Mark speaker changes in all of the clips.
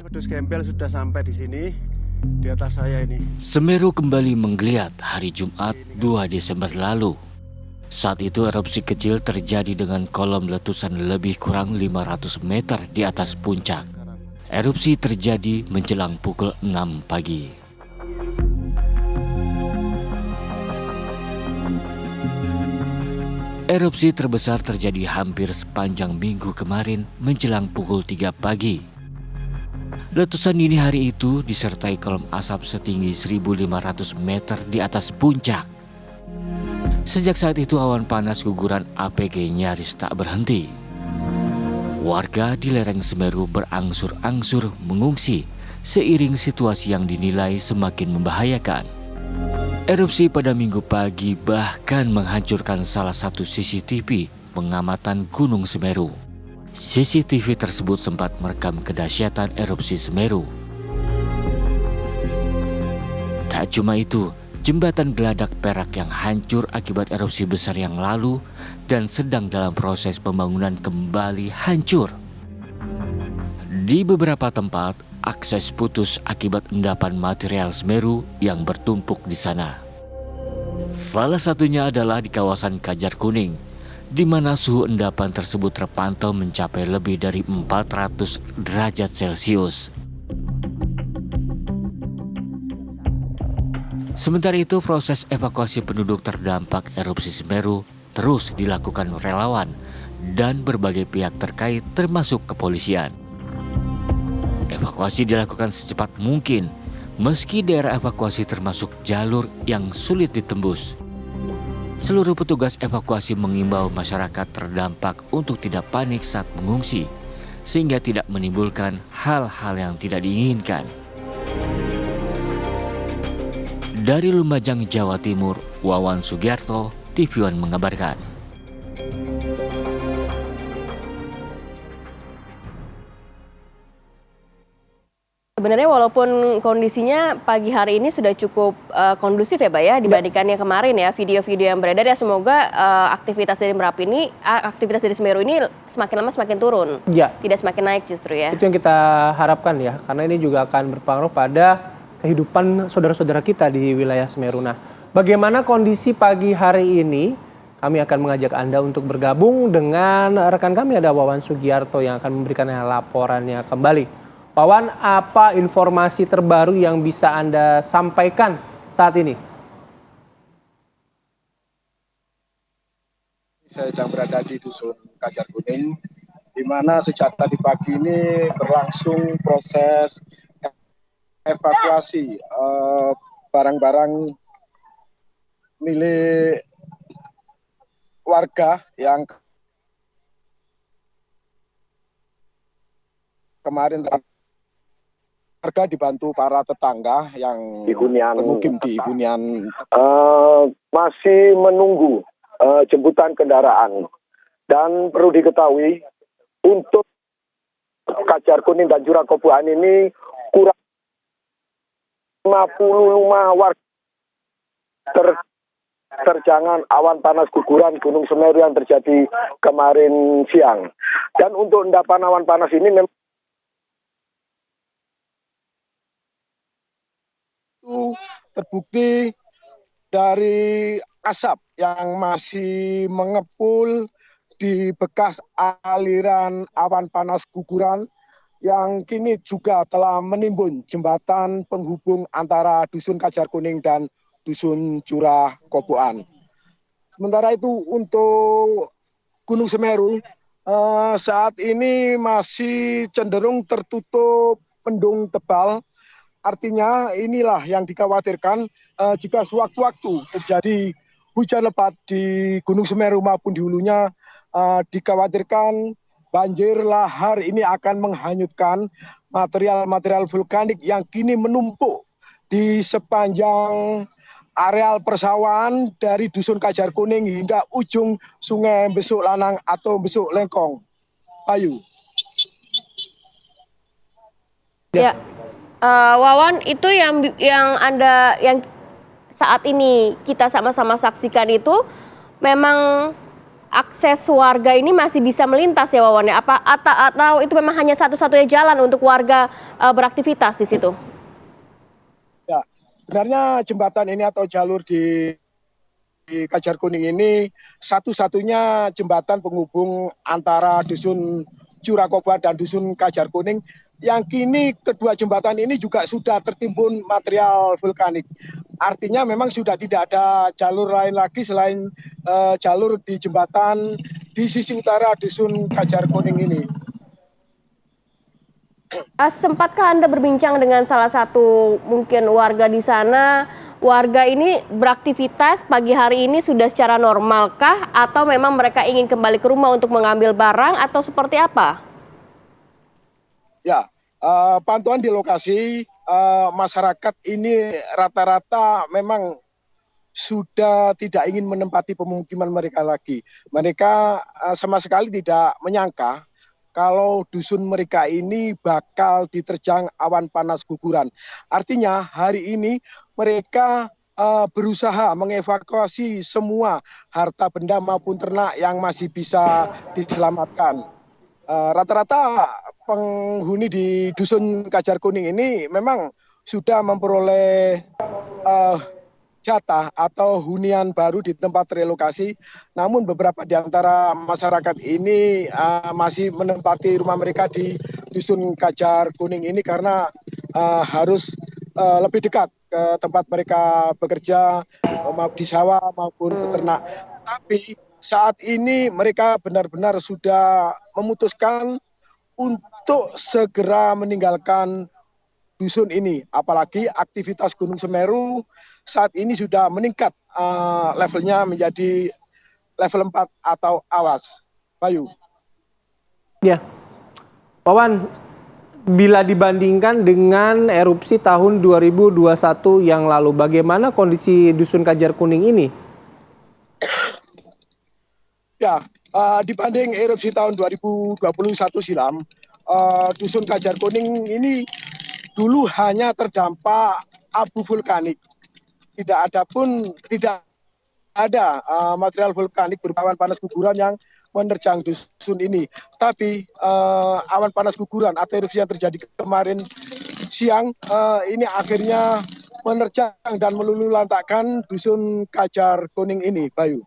Speaker 1: Wedhus Gembel sudah sampai di sini, di atas saya ini.
Speaker 2: Semeru kembali menggeliat hari Jumat 2 Desember lalu. Saat itu erupsi kecil terjadi dengan kolom letusan lebih kurang 500 meter di atas puncak. Erupsi terjadi menjelang pukul 6 pagi. Erupsi terbesar terjadi hampir sepanjang minggu kemarin menjelang pukul 3 pagi. Letusan dini hari itu disertai kolom asap setinggi 1.500 meter di atas puncak. Sejak saat itu awan panas guguran APG nyaris tak berhenti. Warga di lereng Semeru berangsur-angsur mengungsi seiring situasi yang dinilai semakin membahayakan. Erupsi pada minggu pagi bahkan menghancurkan salah satu CCTV pengamatan Gunung Semeru. CCTV tersebut sempat merekam kedahsyatan erupsi Semeru. Tak cuma itu, jembatan Geladak Perak yang hancur akibat erupsi besar yang lalu dan sedang dalam proses pembangunan kembali hancur. Di beberapa tempat, akses putus akibat endapan material Semeru yang bertumpuk di sana. Salah satunya adalah di kawasan Kajar Kuning, di mana suhu endapan tersebut terpantau mencapai lebih dari 400 derajat Celcius. Sementara itu, proses evakuasi penduduk terdampak erupsi Semeru terus dilakukan relawan dan berbagai pihak terkait termasuk kepolisian. Evakuasi dilakukan secepat mungkin, meski daerah evakuasi termasuk jalur yang sulit ditembus. Seluruh petugas evakuasi mengimbau masyarakat terdampak untuk tidak panik saat mengungsi, sehingga tidak menimbulkan hal-hal yang tidak diinginkan. Dari Lumajang, Jawa Timur, Wawan Sugiarto, TV One mengabarkan.
Speaker 3: Sebenarnya walaupun kondisinya pagi hari ini sudah cukup kondusif ya Pak ya dibandingkannya kemarin ya, video-video yang beredar ya, semoga aktivitas dari Merapi ini, aktivitas dari Semeru ini semakin lama semakin turun, tidak semakin naik justru ya.
Speaker 4: Itu yang kita harapkan ya, karena ini juga akan berpengaruh pada kehidupan saudara-saudara kita di wilayah Semeru. Nah, bagaimana kondisi pagi hari ini? Kami akan mengajak Anda untuk bergabung dengan rekan kami, ada Wawan Sugiarto yang akan memberikan laporannya kembali. Wawan, apa informasi terbaru yang bisa Anda sampaikan saat ini?
Speaker 1: Saya sedang berada di Dusun Kajar Kuning, di mana sejak tadi pagi ini berlangsung proses evakuasi barang-barang milik warga yang kemarin warga dibantu para tetangga yang bermukim di hunian.
Speaker 5: Masih menunggu jemputan kendaraan, dan perlu diketahui untuk Kajar Kuning dan Jurang Kobuan ini kurang 55 warga terjangan awan panas guguran Gunung Semeru yang terjadi kemarin siang. Dan untuk endapan awan panas ini memang
Speaker 1: terbukti dari asap yang masih mengepul di bekas aliran awan panas guguran yang kini juga telah menimbun jembatan penghubung antara Dusun Kajar Kuning dan Dusun Curah Koboan. Sementara itu untuk Gunung Semeru saat ini masih cenderung tertutup mendung tebal. Artinya inilah yang dikhawatirkan jika sewaktu-waktu terjadi hujan lebat di Gunung Semeru maupun di hulunya, dikhawatirkan banjir lahar ini akan menghanyutkan material-material vulkanik yang kini menumpuk di sepanjang areal persawahan dari Dusun Kajar Kuning hingga ujung Sungai Besuk Lanang atau Besuk Lengkong. Ayu.
Speaker 3: Ya. Wawan, itu yang saat ini kita sama-sama saksikan itu memang akses warga ini masih bisa melintas ya Wawan ya? Atau itu memang hanya satu-satunya jalan untuk warga beraktivitas di situ?
Speaker 1: Ya, sebenarnya jembatan ini atau jalur di Kajar Kuning ini satu-satunya jembatan penghubung antara dusun Curakoba dan dusun Kajar Kuning, yang kini kedua jembatan ini juga sudah tertimbun material vulkanik. Artinya memang sudah tidak ada jalur lain lagi selain jalur di jembatan di sisi utara dusun Kajar Kuning ini.
Speaker 3: Sempatkah Anda berbincang dengan salah satu mungkin warga di sana? Warga ini beraktivitas pagi hari ini sudah secara normalkah atau memang mereka ingin kembali ke rumah untuk mengambil barang atau seperti apa?
Speaker 1: Ya, pantauan di lokasi masyarakat ini rata-rata memang sudah tidak ingin menempati pemukiman mereka lagi. Mereka sama sekali tidak menyangka kalau dusun mereka ini bakal diterjang awan panas guguran. Artinya hari ini mereka berusaha mengevakuasi semua harta benda maupun ternak yang masih bisa diselamatkan. Rata-rata penghuni di dusun Kajar Kuning ini memang sudah memperoleh jatah atau hunian baru di tempat relokasi. Namun beberapa di antara masyarakat ini masih menempati rumah mereka di dusun Kajar Kuning ini karena harus lebih dekat ke tempat mereka bekerja di sawah maupun peternak. Tapi saat ini mereka benar-benar sudah memutuskan untuk segera meninggalkan dusun ini. Apalagi aktivitas Gunung Semeru saat ini sudah meningkat levelnya menjadi level 4 atau awas. Bayu.
Speaker 4: Ya, Wawan, bila dibandingkan dengan erupsi tahun 2021 yang lalu, bagaimana kondisi dusun Kajar Kuning ini?
Speaker 1: Ya, dibanding erupsi tahun 2021 silam, dusun Kajar Kuning ini dulu hanya terdampak abu vulkanik. Tidak ada material vulkanik berbawan panas guguran yang menerjang dusun ini. Tapi awan panas guguran atau erupsi yang terjadi kemarin siang ini akhirnya menerjang dan meluluhlantakkan dusun Kajar Kuning ini, Bayu.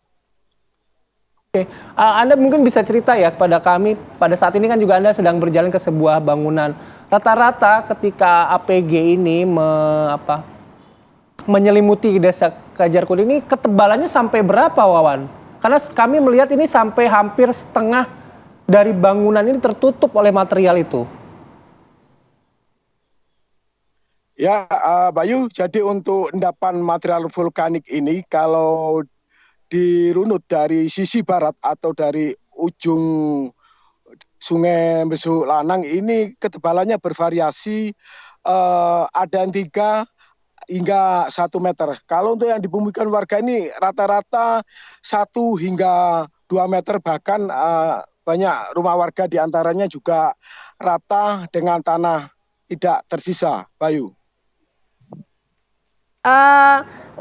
Speaker 4: Oke, Anda mungkin bisa cerita ya kepada kami, pada saat ini kan juga Anda sedang berjalan ke sebuah bangunan. Rata-rata ketika APG ini menyelimuti desa Kajar Kuning ini, ketebalannya sampai berapa, Wawan? Karena kami melihat ini sampai hampir setengah dari bangunan ini tertutup oleh material itu.
Speaker 1: Ya, Bayu, jadi untuk endapan material vulkanik ini kalau dirunut dari sisi barat atau dari ujung Sungai Besuk Lanang ini ketebalannya bervariasi, ada yang 3 hingga 1 meter. Kalau untuk yang dibumikan warga ini rata-rata 1 hingga 2 meter, bahkan banyak rumah warga diantaranya juga rata dengan tanah tidak tersisa, Bayu.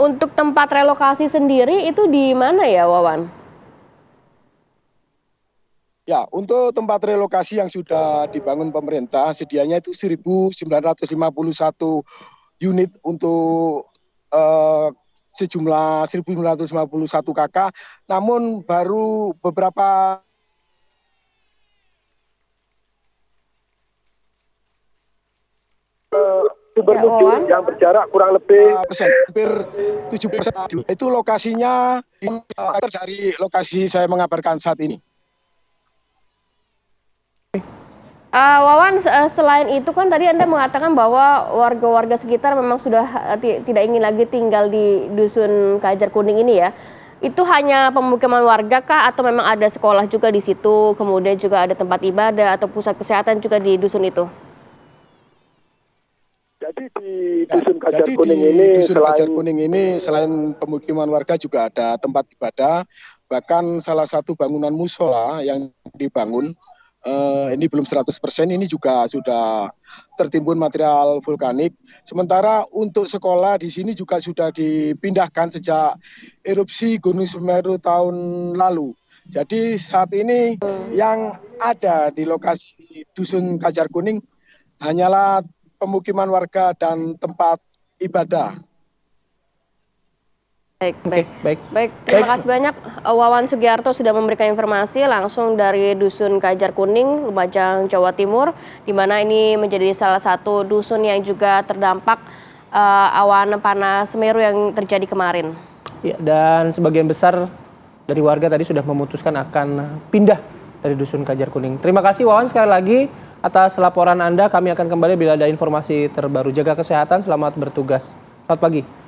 Speaker 3: Untuk tempat relokasi sendiri itu di mana ya, Wawan?
Speaker 1: Ya, untuk tempat relokasi yang sudah dibangun pemerintah sedianya itu 1.951 unit untuk sejumlah 1.951 kakak. Namun baru beberapa
Speaker 5: sumber muncul yang berjarak kurang lebih
Speaker 1: hampir 70%. Itu lokasinya dari lokasi saya mengabarkan saat ini.
Speaker 3: Wawan, selain itu kan tadi Anda mengatakan bahwa warga-warga sekitar memang sudah tidak ingin lagi tinggal di dusun Kajar Kuning ini ya. Itu hanya pemukiman warga kah atau memang ada sekolah juga di situ, kemudian juga ada tempat ibadah atau pusat kesehatan juga di dusun itu?
Speaker 5: Jadi di dusun Kajar
Speaker 1: Kuning ini selain pemukiman warga juga ada tempat ibadah, bahkan salah satu bangunan musola yang dibangun ini belum 100%, ini juga sudah tertimbun material vulkanik. Sementara untuk sekolah di sini juga sudah dipindahkan sejak erupsi Gunung Semeru tahun lalu. Jadi saat ini yang ada di lokasi Dusun Kajar Kuning hanyalah pemukiman warga dan tempat ibadah.
Speaker 3: Baik,
Speaker 4: Oke, baik.
Speaker 3: Baik, terima kasih banyak Wawan Sugiarto sudah memberikan informasi langsung dari Dusun Kajar Kuning, Lumajang, Jawa Timur, di mana ini menjadi salah satu dusun yang juga terdampak awan panas Semeru yang terjadi kemarin.
Speaker 4: Ya, dan sebagian besar dari warga tadi sudah memutuskan akan pindah dari Dusun Kajar Kuning. Terima kasih Wawan sekali lagi atas laporan Anda. Kami akan kembali bila ada informasi terbaru. Jaga kesehatan, selamat bertugas. Selamat pagi.